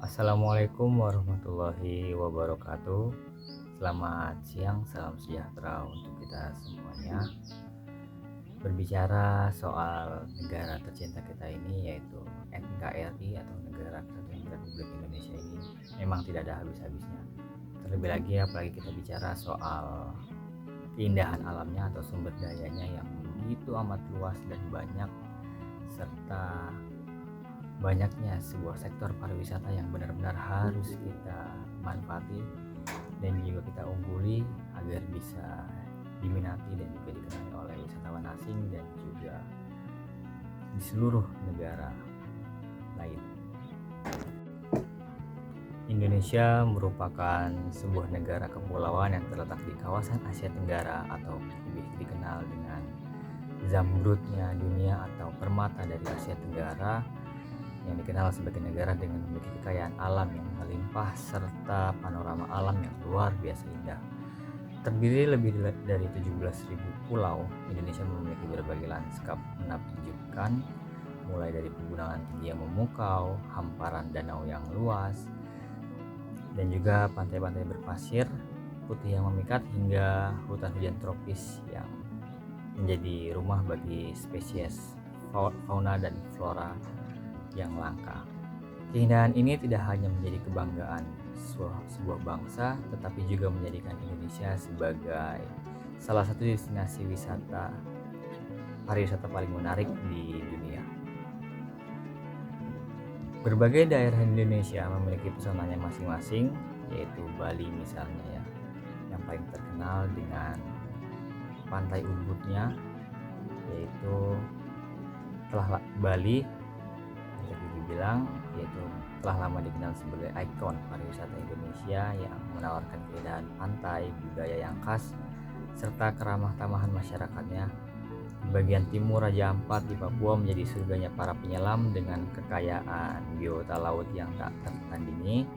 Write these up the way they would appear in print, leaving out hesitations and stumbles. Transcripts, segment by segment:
Assalamualaikum warahmatullahi wabarakatuh. Selamat siang, salam sejahtera untuk kita semuanya. Berbicara soal negara tercinta kita ini, yaitu NKRI atau Negara Kesatuan Republik Indonesia ini, memang tidak ada habis-habisnya. Terlebih lagi apalagi kita bicara soal keindahan alamnya atau sumber dayanya yang begitu amat luas dan banyak, serta banyaknya sebuah sektor pariwisata yang benar-benar harus kita manfaati dan juga kita ungguli agar bisa diminati dan juga dikenali oleh wisatawan asing dan juga di seluruh negara lain. Indonesia merupakan sebuah negara kepulauan yang terletak di kawasan Asia Tenggara atau lebih dikenal dengan zamrudnya dunia atau permata dari Asia Tenggara, yang dikenal sebagai negara dengan memiliki kekayaan alam yang melimpah serta panorama alam yang luar biasa indah. Terdiri lebih dari 17.000 pulau, Indonesia memiliki berbagai lanskap menakjubkan, mulai dari pegunungan tinggi yang memukau, hamparan danau yang luas, dan juga pantai-pantai berpasir putih yang memikat, hingga hutan hujan tropis yang menjadi rumah bagi spesies fauna dan flora yang langka. Keindahan ini tidak hanya menjadi kebanggaan sebuah bangsa, tetapi juga menjadikan Indonesia sebagai salah satu destinasi pariwisata paling menarik di dunia. Berbagai daerah Indonesia memiliki pesonanya masing-masing, yaitu Bali misalnya ya, yang paling terkenal dengan pantai Ubudnya, yaitu Bali bisa dibilang yaitu telah lama dikenal sebagai ikon pariwisata Indonesia yang menawarkan keindahan pantai, budaya yang khas, serta keramah tamahan masyarakatnya. Di bagian timur, Raja Ampat di Papua menjadi surganya para penyelam dengan kekayaan biota laut yang tak tertandingi.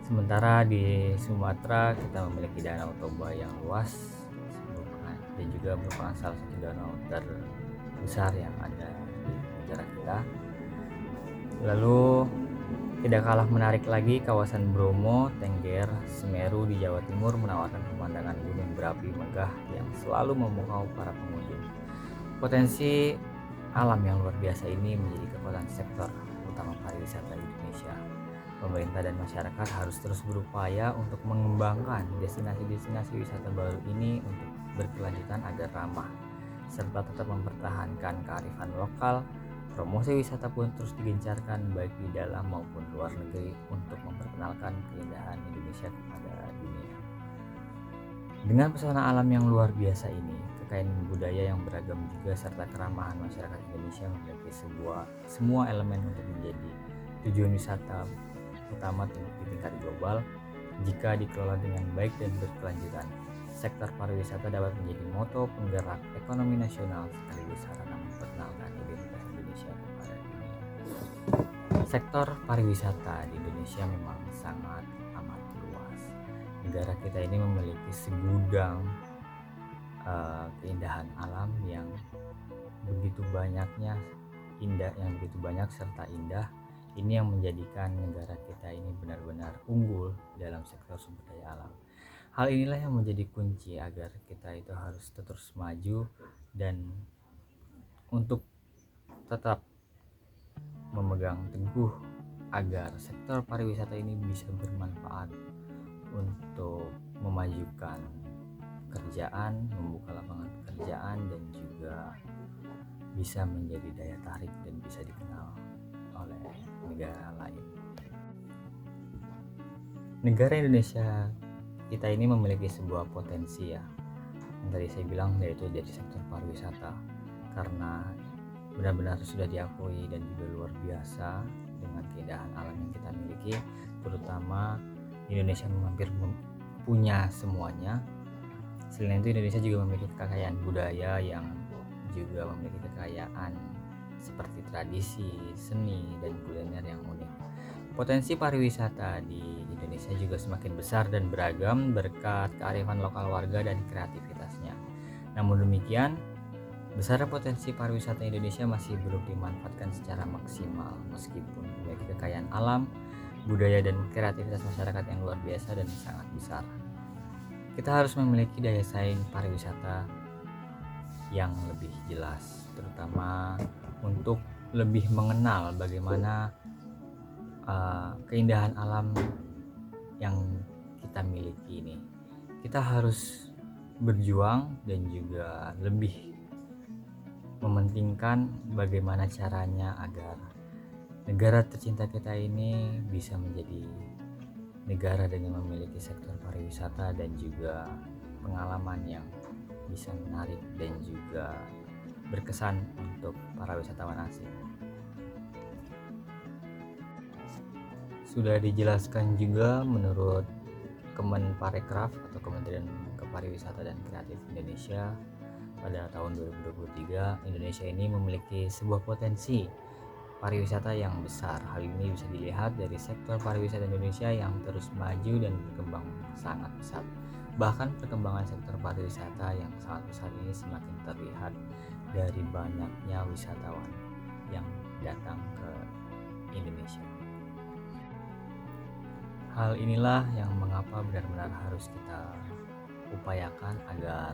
Sementara di Sumatera kita memiliki Danau Toba yang luas dan juga merupakan salah satu danau terbesar yang ada di negara kita. Lalu tidak kalah menarik lagi kawasan Bromo, Tengger, Semeru di Jawa Timur menawarkan pemandangan gunung berapi megah yang selalu memukau para pengunjung. Potensi alam yang luar biasa ini menjadi kekuatan sektor utama pariwisata Indonesia. Pemerintah dan masyarakat harus terus berupaya untuk mengembangkan destinasi-destinasi wisata baru ini untuk berkelanjutan agar ramah, serta tetap mempertahankan kearifan lokal. Promosi wisata pun terus digencarkan baik di dalam maupun luar negeri untuk memperkenalkan keindahan Indonesia kepada dunia. Dengan pesona alam yang luar biasa ini, kekayaan budaya yang beragam juga, serta keramahan masyarakat Indonesia memiliki semua elemen untuk menjadi tujuan wisata utama di tingkat global. Jika dikelola dengan baik dan berkelanjutan, sektor pariwisata dapat menjadi motor penggerak ekonomi nasional sekaligus sarana memperkenalkan identitas Indonesia kepada dunia. Sektor pariwisata di Indonesia memang sangat amat luas. Negara kita ini memiliki segudang keindahan alam yang begitu banyaknya, serta indah. Ini yang menjadikan negara kita ini benar-benar unggul dalam sektor sumber daya alam. Hal inilah yang menjadi kunci agar kita itu harus terus maju dan untuk tetap memegang teguh agar sektor pariwisata ini bisa bermanfaat untuk memajukan pekerjaan, membuka lapangan pekerjaan, dan juga bisa menjadi daya tarik dan bisa dikenal oleh negara lain. Negara Indonesia kita ini memiliki sebuah potensi ya, yang tadi saya bilang, yaitu dari sektor pariwisata, karena benar-benar sudah diakui dan juga luar biasa dengan keindahan alam yang kita miliki. Terutama Indonesia hampir punya semuanya. Selain itu, Indonesia juga memiliki kekayaan budaya yang juga memiliki kekayaan seperti tradisi, seni, dan kuliner yang unik. Potensi pariwisata di Indonesia juga semakin besar dan beragam berkat kearifan lokal warga dan kreativitasnya. Namun demikian, besarnya potensi pariwisata Indonesia masih belum dimanfaatkan secara maksimal. Meskipun memiliki kekayaan alam, budaya dan kreativitas masyarakat yang luar biasa dan sangat besar. Kita harus memiliki daya saing pariwisata yang lebih jelas, terutama untuk lebih mengenal bagaimana keindahan alam yang kita miliki ini. Kita harus berjuang dan juga lebih mementingkan bagaimana caranya agar negara tercinta kita ini bisa menjadi negara dengan memiliki sektor pariwisata dan juga pengalaman yang bisa menarik dan juga berkesan untuk para wisatawan asing. Sudah dijelaskan juga menurut Kemenparekraf atau Kementerian Kepariwisata dan Kreatif Indonesia, pada tahun 2023 Indonesia ini memiliki sebuah potensi pariwisata yang besar. Hal ini bisa dilihat dari sektor pariwisata Indonesia yang terus maju dan berkembang sangat pesat. Bahkan perkembangan sektor pariwisata yang sangat besar ini semakin terlihat dari banyaknya wisatawan yang datang ke Indonesia. Hal inilah yang mengapa benar-benar harus kita upayakan agar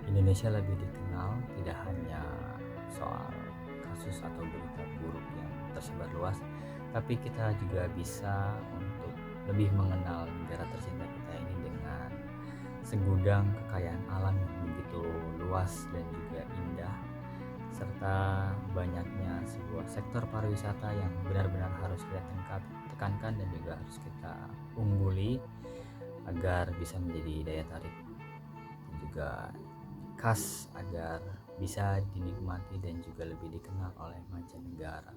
Indonesia lebih dikenal, tidak hanya soal kasus atau berita buruk yang tersebar luas, tapi kita juga bisa untuk lebih mengenal negara tercinta kita ini dengan segudang kekayaan alam yang begitu luas dan juga indah, serta banyaknya sebuah sektor pariwisata yang benar-benar harus kita tekankan dan juga harus kita ungguli agar bisa menjadi daya tarik dan juga khas agar bisa dinikmati dan juga lebih dikenal oleh mancanegara.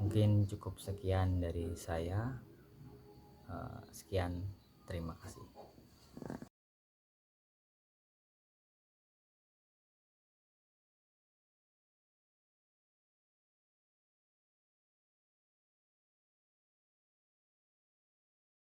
Mungkin cukup sekian dari saya. Sekian, terima kasih.